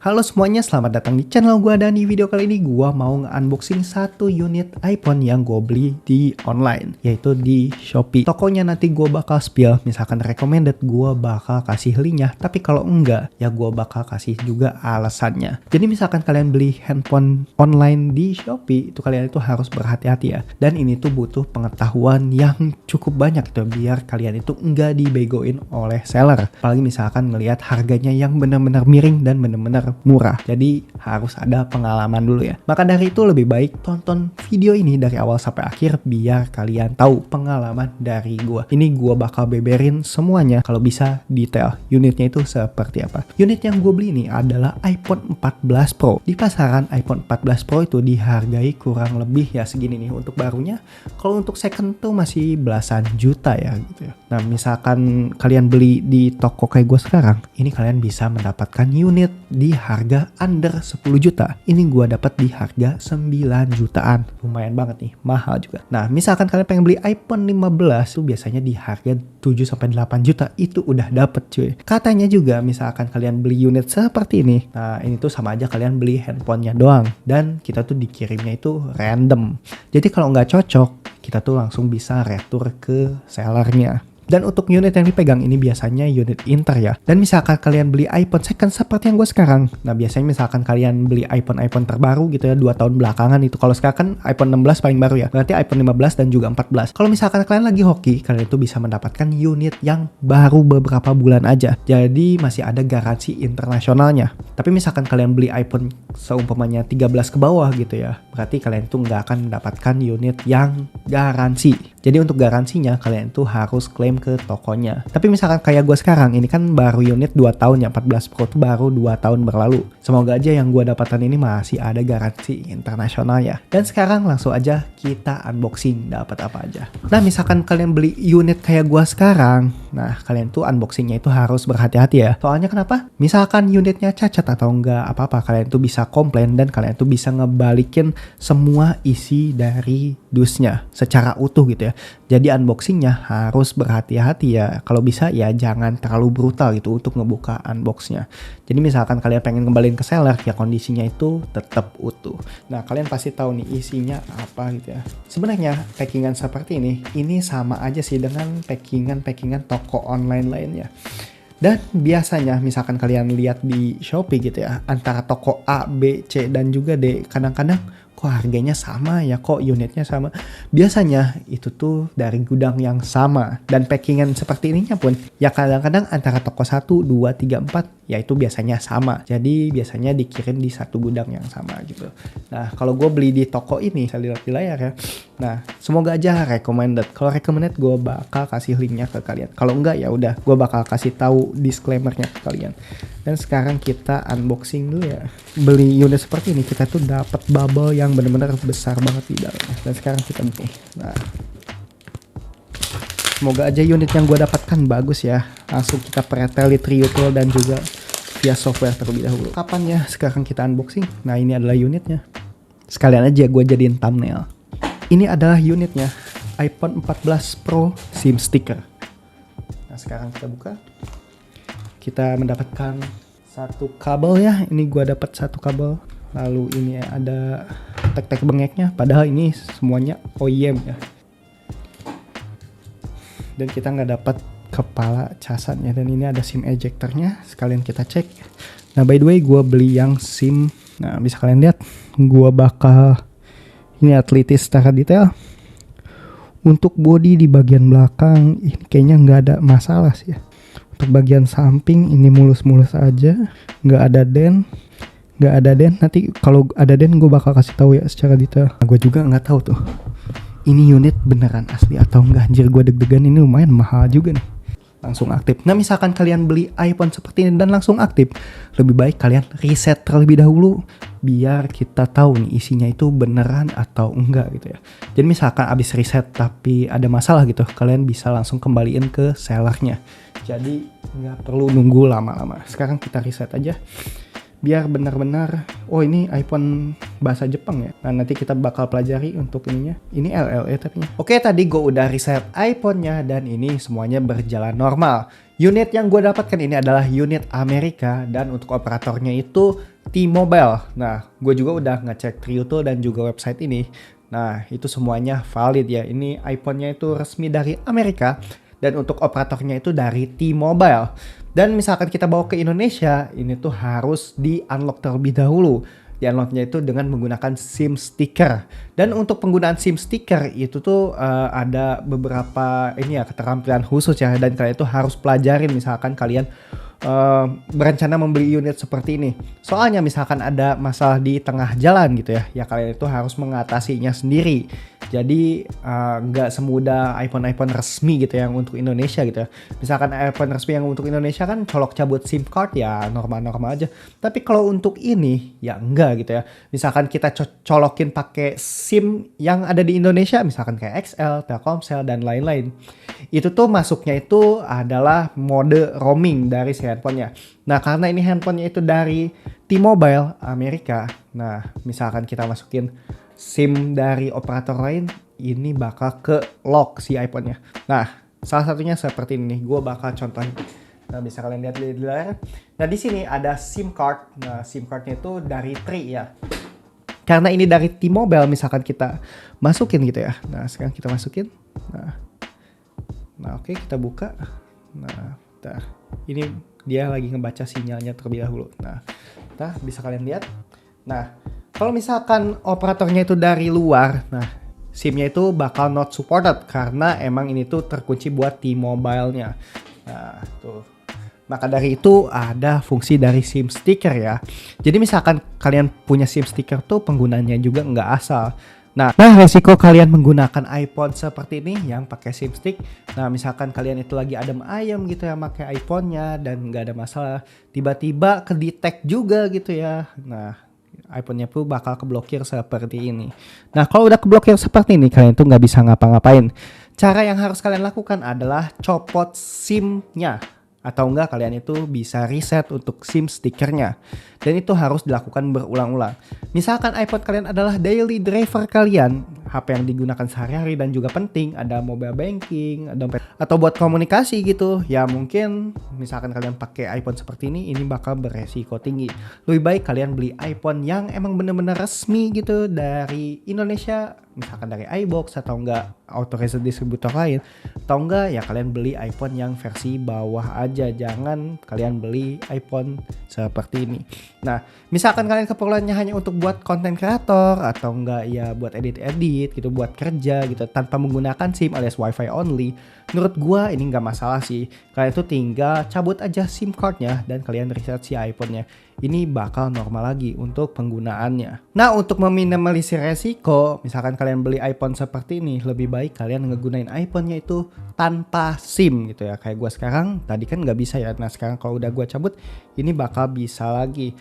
Halo semuanya, selamat datang di channel gua dan di video kali ini gua mau nge-unboxing satu unit iPhone yang gua beli di online, yaitu di Shopee. Tokonya nanti gua bakal spill, misalkan recommended gua bakal kasih linknya, tapi kalau enggak ya gua bakal kasih juga alasannya. Jadi misalkan kalian beli handphone online di Shopee, itu kalian itu harus berhati-hati ya. Dan ini tuh butuh pengetahuan yang cukup banyak gitu biar kalian itu enggak dibegoin oleh seller. Apalagi misalkan ngelihat harganya yang benar-benar miring dan benar-benar murah. Jadi harus ada pengalaman dulu ya. Maka dari itu lebih baik tonton video ini dari awal sampai akhir biar kalian tahu pengalaman dari gua. Ini gua bakal beberin semuanya, kalau bisa detail unitnya itu seperti apa. Unit yang gua beli ini adalah iPhone 14 Pro. Di pasaran iPhone 14 Pro itu dihargai kurang lebih ya segini nih untuk barunya. Kalau untuk second tuh masih belasan juta ya gitu ya. Nah, misalkan kalian beli di toko kayak gua sekarang, ini kalian bisa mendapatkan unit di harga under 10 juta. Ini gua dapat di harga 9 jutaan. Lumayan banget nih, mahal juga. Nah, misalkan kalian pengen beli iPhone 15 tuh biasanya di harga 7 sampai 8 juta itu udah dapet cuy. Katanya juga misalkan kalian beli unit seperti ini. Nah, ini tuh sama aja kalian beli handphonenya doang dan kita tuh dikirimnya itu random. Jadi kalau nggak cocok, kita tuh langsung bisa retur ke sellernya. Dan untuk unit yang dipegang ini biasanya unit Inter ya. Dan misalkan kalian beli iPhone second seperti yang gue sekarang. Nah biasanya misalkan kalian beli iPhone terbaru gitu ya 2 tahun belakangan itu. Kalau sekarang kan iPhone 16 paling baru ya. Berarti iPhone 15 dan juga 14. Kalau misalkan kalian lagi hoki, kalian itu bisa mendapatkan unit yang baru beberapa bulan aja. Jadi masih ada garansi internasionalnya. Tapi misalkan kalian beli iPhone seumpamanya 13 ke bawah gitu ya. Berarti kalian itu nggak akan mendapatkan unit yang garansi. Jadi untuk garansinya kalian itu harus klaim ke tokonya. Tapi misalkan kayak gue sekarang, ini kan baru unit 2 tahun ya, 14 Pro itu baru 2 tahun berlalu. Semoga aja yang gue dapatan ini masih ada garansi internasional ya. Dan sekarang langsung aja kita unboxing dapat apa aja. Nah misalkan kalian beli unit kayak gue sekarang, nah kalian tuh unboxingnya itu harus berhati-hati ya. Soalnya kenapa? Misalkan unitnya cacat atau enggak apa-apa, kalian tuh bisa komplain dan kalian tuh bisa ngebalikin semua isi dari dusnya secara utuh gitu ya. Jadi unboxingnya harus berhati-hati ya. Kalau bisa ya jangan terlalu brutal gitu untuk ngebuka unboxnya. Jadi misalkan kalian pengen kembaliin ke seller ya kondisinya itu tetap utuh. Nah kalian pasti tahu nih isinya apa gitu ya. Sebenarnya packingan seperti ini sama aja sih dengan packingan toko online lainnya. Dan biasanya misalkan kalian lihat di Shopee gitu ya, antara toko A, B, C dan juga D, kadang-kadang kok harganya sama ya, kok unitnya sama. Biasanya itu tuh dari gudang yang sama. Dan packingan seperti ininya pun ya kadang-kadang antara toko 1, 2, 3, 4 ya itu biasanya sama. Jadi biasanya dikirim di satu gudang yang sama gitu. Nah kalau gue beli di toko ini, saya lihat di layar ya. Nah semoga aja recommended. Kalau recommended gue bakal kasih linknya ke kalian. Kalau enggak ya udah gue bakal kasih tahu disclaimernya ke kalian. Dan sekarang kita unboxing dulu ya. Beli unit seperti ini kita tuh dapat bubble yang benar-benar besar banget di dalamnya. Dan sekarang kita buka. Nah, semoga aja unit yang gue dapatkan bagus ya. Langsung kita pretel di Trio Tool dan juga via software terlebih dahulu. Kapan ya sekarang kita unboxing? Nah ini adalah unitnya. Sekalian aja gue jadiin thumbnail. Ini adalah unitnya, iPhone 14 Pro SIM sticker. Nah sekarang kita buka. Kita mendapatkan satu kabel ya. Ini gue dapat satu kabel. Lalu ini ada tek-tek bengeknya. Padahal ini semuanya OEM ya. Dan kita nggak dapat kepala casannya. Dan ini ada SIM ejectornya. Sekalian kita cek. Nah by the way gue beli yang SIM. Nah bisa kalian lihat. Gue bakal ini atletis secara detail. Untuk body di bagian belakang ini kayaknya nggak ada masalah sih ya. Untuk bagian samping ini mulus-mulus aja, nggak ada dent. Nanti kalau ada dent gue bakal kasih tahu ya secara detail. Nah, gue juga nggak tahu tuh ini unit beneran asli atau enggak. Anjir gue deg-degan, ini lumayan mahal juga nih. Langsung aktif. Nah misalkan kalian beli iPhone seperti ini dan langsung aktif, lebih baik kalian reset terlebih dahulu biar kita tahu nih isinya itu beneran atau enggak gitu ya. Jadi misalkan abis reset tapi ada masalah gitu, kalian bisa langsung kembaliin ke sellernya. Jadi nggak perlu nunggu lama-lama. Sekarang kita reset aja biar benar-benar, oh ini iPhone bahasa Jepang ya. Nah nanti kita bakal pelajari untuk ininya. Ini LLE tapi. Oke tadi gue udah reset iPhone-nya dan ini semuanya berjalan normal. Unit yang gue dapatkan ini adalah unit Amerika dan untuk operatornya itu T-Mobile. Nah, gue juga udah ngecek Trioto dan juga website ini. Nah, itu semuanya valid ya. Ini iPhone-nya itu resmi dari Amerika dan untuk operatornya itu dari T-Mobile. Dan misalkan kita bawa ke Indonesia, ini tuh harus di-unlock terlebih dahulu. Di-unlocknya itu dengan menggunakan SIM sticker. Dan untuk penggunaan SIM sticker itu tuh ada beberapa keterampilan khusus ya. Dan kalian itu harus pelajarin misalkan kalian berencana membeli unit seperti ini. Soalnya misalkan ada masalah di tengah jalan gitu ya kalian itu harus mengatasinya sendiri. Jadi nggak semudah iPhone resmi gitu yang untuk Indonesia gitu ya. Misalkan iPhone resmi yang untuk Indonesia kan colok cabut SIM card ya normal-normal aja. Tapi kalau untuk ini ya enggak gitu ya. Misalkan kita colokin pakai SIM yang ada di Indonesia, misalkan kayak XL, Telkomsel dan lain-lain. Itu tuh masuknya itu adalah mode roaming dari si handphonenya. Nah, karena ini handphonenya itu dari T-Mobile Amerika. Nah, misalkan kita masukin SIM dari operator lain, ini bakal ke lock si iPhone-nya. Nah, salah satunya seperti ini. Gue bakal contohin. Nah, bisa kalian lihat di layar. Nah, di sini ada SIM card. Nah, SIM card-nya itu dari Tri ya. Karena ini dari T-Mobile, misalkan kita masukin gitu ya. Nah, sekarang kita masukin. Nah, oke, kita buka. Nah, ini dia lagi ngebaca sinyalnya terlebih dahulu. Nah, bisa kalian lihat. Nah, kalau misalkan operatornya itu dari luar, nah SIM-nya itu bakal not supported karena emang ini tuh terkunci buat T-Mobile-nya. Nah, tuh. Maka dari itu ada fungsi dari SIM sticker ya. Jadi misalkan kalian punya SIM sticker tuh penggunanya juga nggak asal. Nah, resiko kalian menggunakan iPhone seperti ini yang pakai SIM stick. Nah, misalkan kalian itu lagi adem ayem gitu ya pakai iPhone-nya dan nggak ada masalah, tiba-tiba ke-detect juga gitu ya. Nah, iPhone-nya pun bakal keblokir seperti ini. Nah, kalau udah keblokir seperti ini, kalian tuh nggak bisa ngapa-ngapain. Cara yang harus kalian lakukan adalah copot SIM-nya. Atau enggak kalian itu bisa reset untuk SIM stickernya. Dan itu harus dilakukan berulang-ulang. Misalkan iPhone kalian adalah daily driver kalian, HP yang digunakan sehari-hari dan juga penting, ada mobile banking, dompet, atau buat komunikasi gitu. Ya mungkin misalkan kalian pakai iPhone seperti ini bakal beresiko tinggi. Lebih baik kalian beli iPhone yang emang bener-bener resmi gitu dari Indonesia, misalkan dari iBox atau enggak authorized distributor lain, atau enggak ya kalian beli iPhone yang versi bawah aja, jangan kalian beli iPhone seperti ini. Nah, misalkan kalian keperluannya hanya untuk buat konten kreator atau enggak ya buat edit gitu, buat kerja gitu tanpa menggunakan SIM alias WiFi only, menurut gua ini nggak masalah sih. Kalian tuh tinggal cabut aja SIM cardnya dan kalian reset si iPhone-nya. Ini bakal normal lagi untuk penggunaannya. Nah, untuk meminimalisir resiko, misalkan kalian beli iPhone seperti ini, lebih baik kalian ngegunain iPhone-nya itu tanpa SIM gitu ya. Kayak gua sekarang, tadi kan nggak bisa ya. Nah, sekarang kalau udah gua cabut, ini bakal bisa lagi.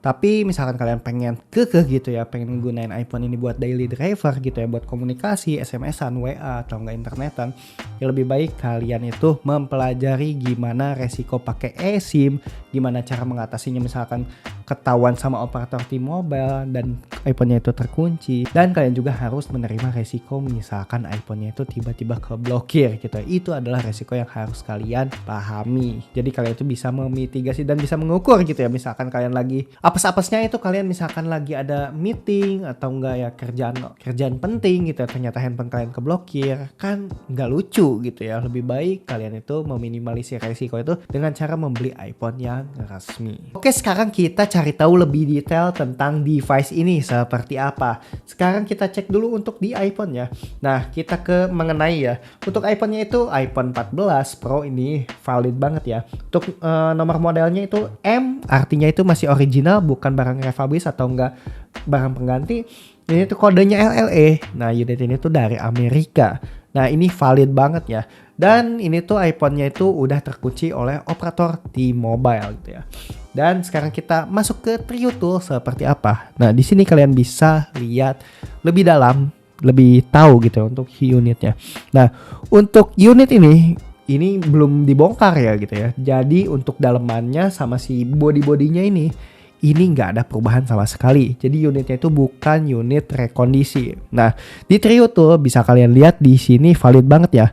Tapi misalkan kalian pengen kekeh gitu ya, pengen gunain iPhone ini buat daily driver gitu ya, buat komunikasi, SMS-an, WA atau enggak internetan, ya lebih baik kalian itu mempelajari gimana resiko pakai eSIM, gimana cara mengatasinya misalkan ketahuan sama operator T-Mobile dan iPhone-nya itu terkunci, dan kalian juga harus menerima resiko misalkan iPhone-nya itu tiba-tiba keblokir gitu. Itu adalah resiko yang harus kalian pahami. Jadi kalian itu bisa memitigasi dan bisa mengukur gitu ya, misalkan kalian lagi apes-apesnya itu kalian misalkan lagi ada meeting atau enggak ya kerjaan penting gitu ya, ternyata handphone kalian keblokir, kan nggak lucu gitu ya. Lebih baik kalian itu meminimalisir resiko itu dengan cara membeli iPhone yang resmi. Oke, sekarang kita cari tahu lebih detail tentang device ini seperti apa. Sekarang kita cek dulu untuk di iPhone ya. Nah, kita ke mengenai ya. Untuk iPhone-nya itu iPhone 14 Pro ini valid banget ya. Untuk nomor modelnya itu M, artinya itu masih original, bukan barang refurbish atau enggak barang pengganti. Ini tuh kodenya LLE. Nah, unit ini tuh dari Amerika. Nah, ini valid banget ya. Dan ini tuh iPhone-nya itu udah terkunci oleh operator T-Mobile gitu ya. Dan sekarang kita masuk ke Trio Tool seperti apa. Nah, di sini kalian bisa lihat lebih dalam, lebih tahu gitu ya untuk unitnya. Nah, untuk unit ini belum dibongkar ya gitu ya. Jadi untuk dalemannya sama si body-bodinya ini nggak ada perubahan sama sekali. Jadi unitnya itu bukan unit rekondisi. Nah, di Trio Tool bisa kalian lihat di sini valid banget ya.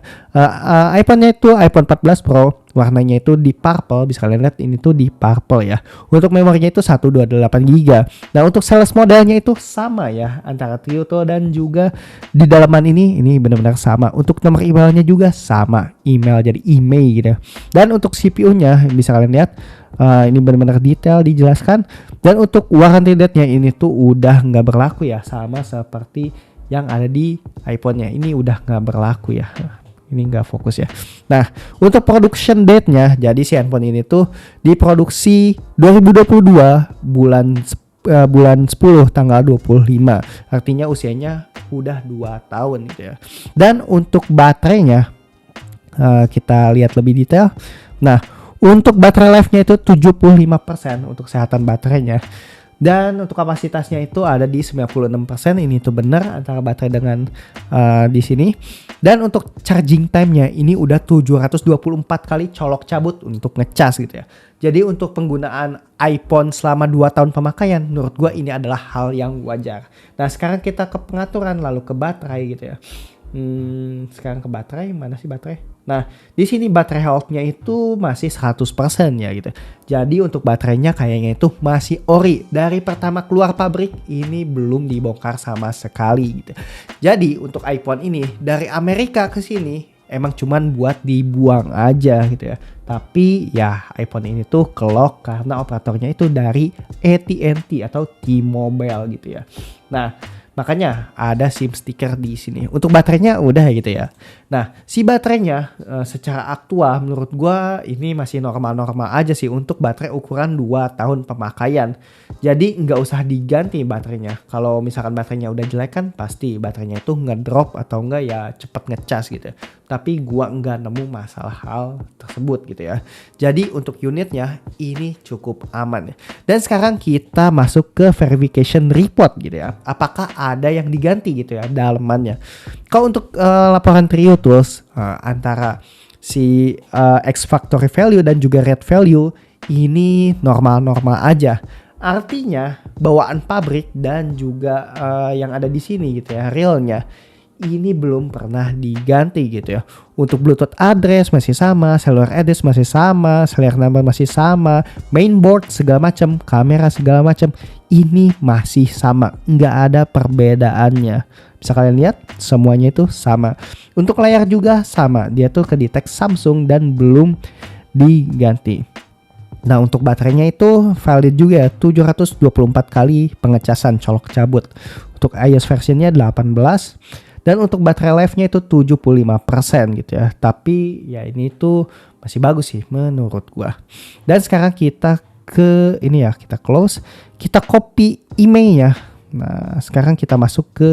iPhone-nya itu iPhone 14 Pro warnanya itu di purple, bisa kalian lihat ini tuh di purple ya. Untuk memorinya itu 128 GB. Nah untuk sales modelnya itu sama ya antara Trio Tuh dan juga di dalaman ini benar-benar sama. Untuk nomor emailnya juga sama, email jadi email gitu. Dan untuk CPU-nya bisa kalian lihat ini benar-benar detail dijelaskan. Dan untuk warranty date-nya ini tuh udah nggak berlaku ya, sama seperti yang ada di iPhone-nya. Ini udah nggak berlaku ya. Ini nggak fokus ya. Nah, untuk production date-nya, jadi si handphone ini tuh diproduksi 2022 bulan 10 tanggal 25. Artinya usianya udah 2 tahun gitu ya. Dan untuk baterainya kita lihat lebih detail. Nah, untuk baterai life-nya itu 75% untuk kesehatan baterainya. Dan untuk kapasitasnya itu ada di 96%. Ini tuh benar antara baterai dengan di sini. Dan untuk charging time-nya ini udah 724 kali colok cabut untuk ngecas gitu ya. Jadi untuk penggunaan iPhone selama 2 tahun pemakaian, menurut gua ini adalah hal yang wajar. Nah sekarang kita ke pengaturan lalu ke baterai gitu ya. Sekarang ke baterai, mana sih baterai? Nah, di sini baterai health-nya itu masih 100% ya gitu. Jadi untuk baterainya kayaknya itu masih ori. Dari pertama keluar pabrik ini belum dibongkar sama sekali gitu. Jadi untuk iPhone ini dari Amerika ke sini emang cuman buat dibuang aja gitu ya. Tapi ya iPhone ini tuh kelok karena operatornya itu dari AT&T atau T-Mobile gitu ya. Nah, makanya ada SIM stiker di sini. Untuk baterainya udah gitu ya. Nah, si baterainya secara aktual menurut gua ini masih normal-normal aja sih untuk baterai ukuran 2 tahun pemakaian. Jadi nggak usah diganti baterainya. Kalau misalkan baterainya udah jelek kan pasti baterainya itu ngedrop atau enggak ya cepet ngecas gitu. Tapi gua nggak nemu masalah hal tersebut gitu ya. Jadi untuk unitnya ini cukup aman ya. Dan sekarang kita masuk ke verification report gitu ya. Apakah ada yang diganti gitu ya dalamannya. Kalau untuk laporan Trio Tools antara si X factory value dan juga red value ini normal-normal aja. Artinya bawaan pabrik dan juga yang ada di sini gitu ya realnya ini belum pernah diganti gitu ya. Untuk Bluetooth address masih sama, cellular address masih sama, serial number masih sama, mainboard segala macam, kamera segala macam ini masih sama, nggak ada perbedaannya. Bisa kalian lihat semuanya itu sama. Untuk layar juga sama, dia tuh kedetek Samsung dan belum diganti. Nah untuk baterainya itu valid juga ya, 724 kali pengecasan colok cabut. Untuk iOS versionnya 18 dan untuk baterai life-nya itu 75% gitu ya. Tapi ya ini tuh masih bagus sih menurut gua. Dan sekarang kita ke ini ya, kita close, kita copy emailnya. Nah sekarang kita masuk ke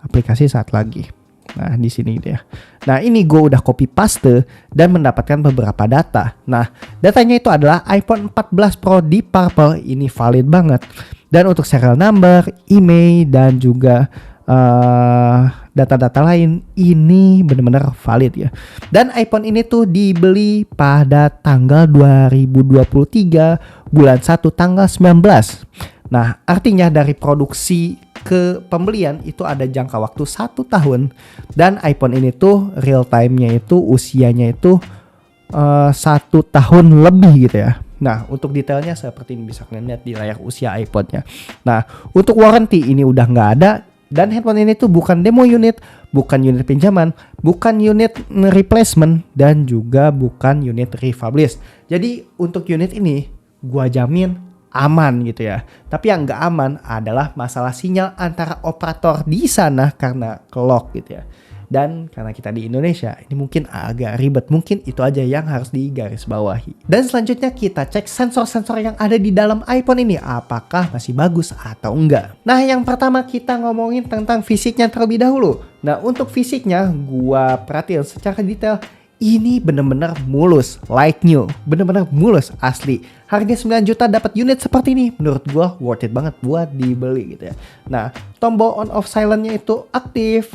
aplikasi saat lagi. Nah di sini gitu ya. Nah ini gue udah copy paste dan mendapatkan beberapa data. Nah datanya itu adalah iPhone 14 Pro di purple, ini valid banget. Dan untuk serial number, email dan juga data-data lain ini benar-benar valid ya. Dan iPhone ini tuh dibeli pada tanggal 2023 bulan 1 tanggal 19. Nah artinya dari produksi ke pembelian itu ada jangka waktu 1 tahun. Dan iPhone ini tuh real time-nya itu usianya itu 1 tahun lebih gitu ya. Nah untuk detailnya seperti ini bisa kalian lihat di layar usia iPhone-nya. Nah untuk warranty ini udah nggak ada. Dan handphone ini tuh bukan demo unit, bukan unit pinjaman, bukan unit replacement, dan juga bukan unit refurbished. Jadi untuk unit ini gua jamin aman gitu ya. Tapi yang nggak aman adalah masalah sinyal antara operator di sana karena kelok gitu ya. Dan karena kita di Indonesia ini mungkin agak ribet, mungkin itu aja yang harus digarisbawahi. Dan selanjutnya kita cek sensor-sensor yang ada di dalam iPhone ini apakah masih bagus atau enggak. Nah yang pertama kita ngomongin tentang fisiknya terlebih dahulu. Nah untuk fisiknya gua perhatiin secara detail ini bener-bener mulus, like new, bener-bener mulus asli. Harga 9 juta dapat unit seperti ini, menurut gua worth it banget buat dibeli gitu ya. Nah tombol on off silentnya itu aktif.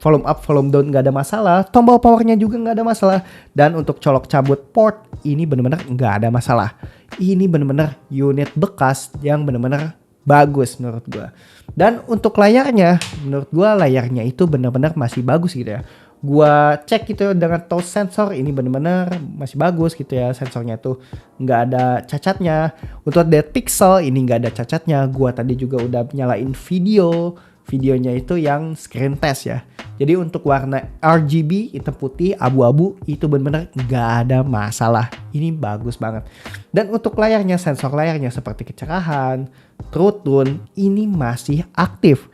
Volume up, volume down nggak ada masalah. Tombol powernya juga nggak ada masalah. Dan untuk colok cabut port ini bener-bener nggak ada masalah. Ini bener-bener unit bekas yang bener-bener bagus menurut gua. Dan untuk layarnya, menurut gua layarnya itu bener-bener masih bagus gitu ya. gua cek gitu dengan touch sensor, ini bener-bener masih bagus gitu ya, sensornya tuh nggak ada cacatnya. Untuk depth pixel ini nggak ada cacatnya. Gua tadi juga udah nyalain videonya itu yang screen test ya. Jadi untuk warna RGB, hitam putih, abu-abu, itu bener-bener nggak ada masalah. Ini bagus banget. Dan untuk layarnya, sensor layarnya seperti kecerahan, true tone, ini masih aktif.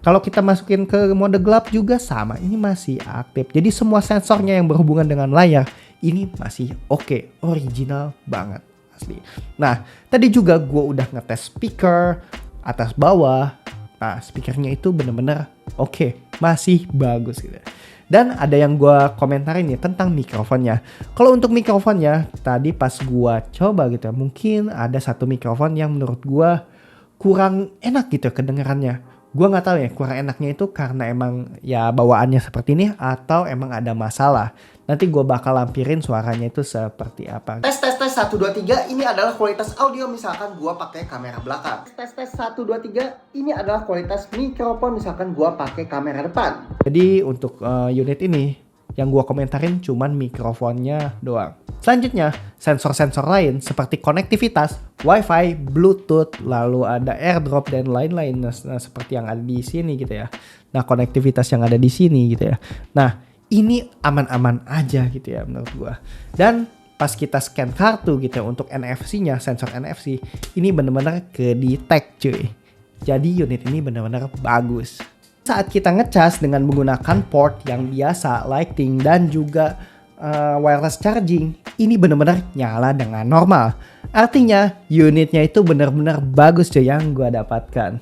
Kalau kita masukin ke mode gelap juga sama, ini masih aktif. Jadi semua sensornya yang berhubungan dengan layar ini masih oke, original banget asli. Nah, tadi juga gue udah ngetes speaker atas bawah. Nah, speakernya itu bener-bener oke, masih bagus gitu. Dan ada yang gue komentarin nih tentang mikrofonnya. Kalau untuk mikrofonnya, tadi pas gue coba gitu ya, mungkin ada satu mikrofon yang menurut gue kurang enak gitu kedengarannya. Gue nggak tahu ya kurang enaknya itu karena emang ya bawaannya seperti ini atau emang ada masalah. Nanti gue bakal lampirin suaranya itu seperti apa. Tes 1 2 3, ini adalah kualitas audio misalkan gue pakai kamera belakang. Tes 1 2 3, ini adalah kualitas mikrofon misalkan gue pakai kamera depan. Jadi untuk unit ini yang gue komentarin cuman mikrofonnya doang. Selanjutnya, sensor-sensor lain seperti konektivitas, Wi-Fi, Bluetooth, lalu ada AirDrop dan lain-lain. Nah, seperti yang ada di sini gitu ya. Nah, konektivitas yang ada di sini gitu ya. Nah, ini aman-aman aja gitu ya menurut gue. Dan pas kita scan kartu gitu ya untuk NFC-nya, sensor NFC, ini bener-bener ke-detect cuy. Jadi unit ini bener-bener bagus. Saat kita ngecas dengan menggunakan port yang biasa, lighting dan juga wireless charging, ini benar-benar nyala dengan normal. Artinya unitnya itu benar-benar bagus cuy yang gue dapatkan.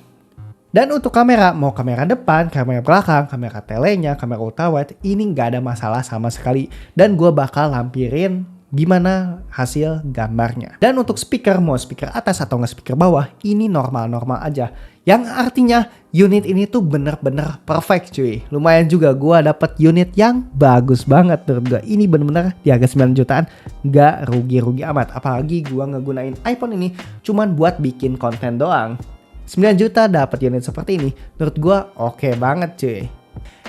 Dan untuk kamera, mau kamera depan, kamera belakang, kamera telenya, kamera ultrawide, ini nggak ada masalah sama sekali. Dan gue bakal lampirin gimana hasil gambarnya. Dan untuk speaker, mau speaker atas atau nggak speaker bawah, ini normal-normal aja. Yang artinya unit ini tuh bener-bener perfect cuy. Lumayan juga gue dapet unit yang bagus banget menurut gue. Ini bener-bener di harga 9 jutaan gak rugi-rugi amat. Apalagi gue ngegunain iPhone ini cuman buat bikin konten doang. 9 juta dapet unit seperti ini menurut gue oke banget cuy.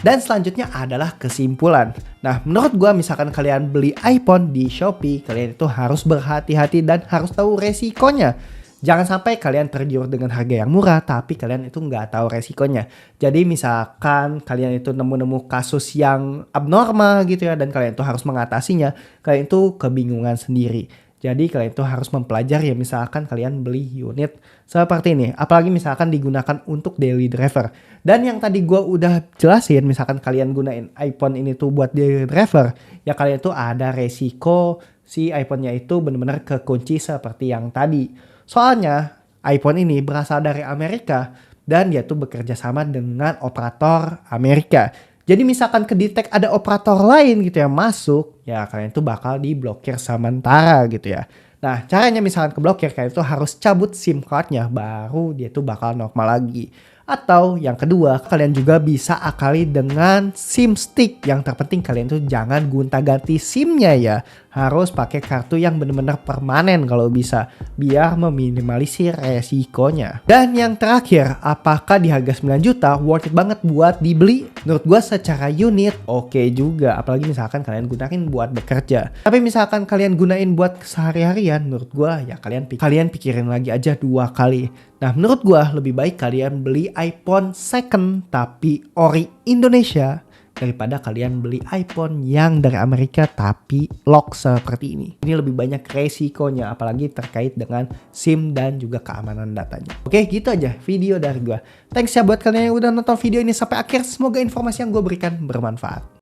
Dan selanjutnya adalah kesimpulan. Nah, menurut gue misalkan kalian beli iPhone di Shopee, kalian itu harus berhati-hati dan harus tahu resikonya. Jangan sampai kalian tergiur dengan harga yang murah, tapi kalian itu nggak tahu resikonya. Jadi misalkan kalian itu nemu-nemu kasus yang abnormal gitu ya, dan kalian itu harus mengatasinya, kalian itu kebingungan sendiri. Jadi kalian itu harus mempelajari ya, misalkan kalian beli unit seperti ini. Apalagi misalkan digunakan untuk daily driver. Dan yang tadi gue udah jelasin, misalkan kalian gunain iPhone ini tuh buat daily driver, ya kalian itu ada resiko si iPhone-nya itu benar-benar kekunci seperti yang tadi. Soalnya iPhone ini berasal dari Amerika dan dia tuh bekerja sama dengan operator Amerika. Jadi misalkan kedetek ada operator lain gitu yang masuk, ya kalian tuh bakal diblokir sementara gitu ya. Nah, caranya misalkan keblokir, kalian tuh harus cabut SIM cardnya, baru dia tuh bakal normal lagi. Atau yang kedua, kalian juga bisa akali dengan SIM stick. Yang terpenting kalian tuh jangan gonta-ganti SIM-nya ya. Harus pakai kartu yang benar-benar permanen kalau bisa, biar meminimalisir resikonya. Dan yang terakhir, apakah di harga 9 juta worth it banget buat dibeli? Menurut gue secara unit oke juga, apalagi misalkan kalian gunain buat bekerja. Tapi misalkan kalian gunain buat sehari-harian, menurut gue ya kalian pikirin lagi aja 2 kali. Nah, menurut gue lebih baik kalian beli iPhone second tapi ori Indonesia daripada kalian beli iPhone yang dari Amerika tapi lock seperti ini. Ini lebih banyak resikonya, apalagi terkait dengan SIM dan juga keamanan datanya. Oke, gitu aja video dari gue. Thanks ya buat kalian yang udah nonton video ini sampai akhir. Semoga informasi yang gue berikan bermanfaat.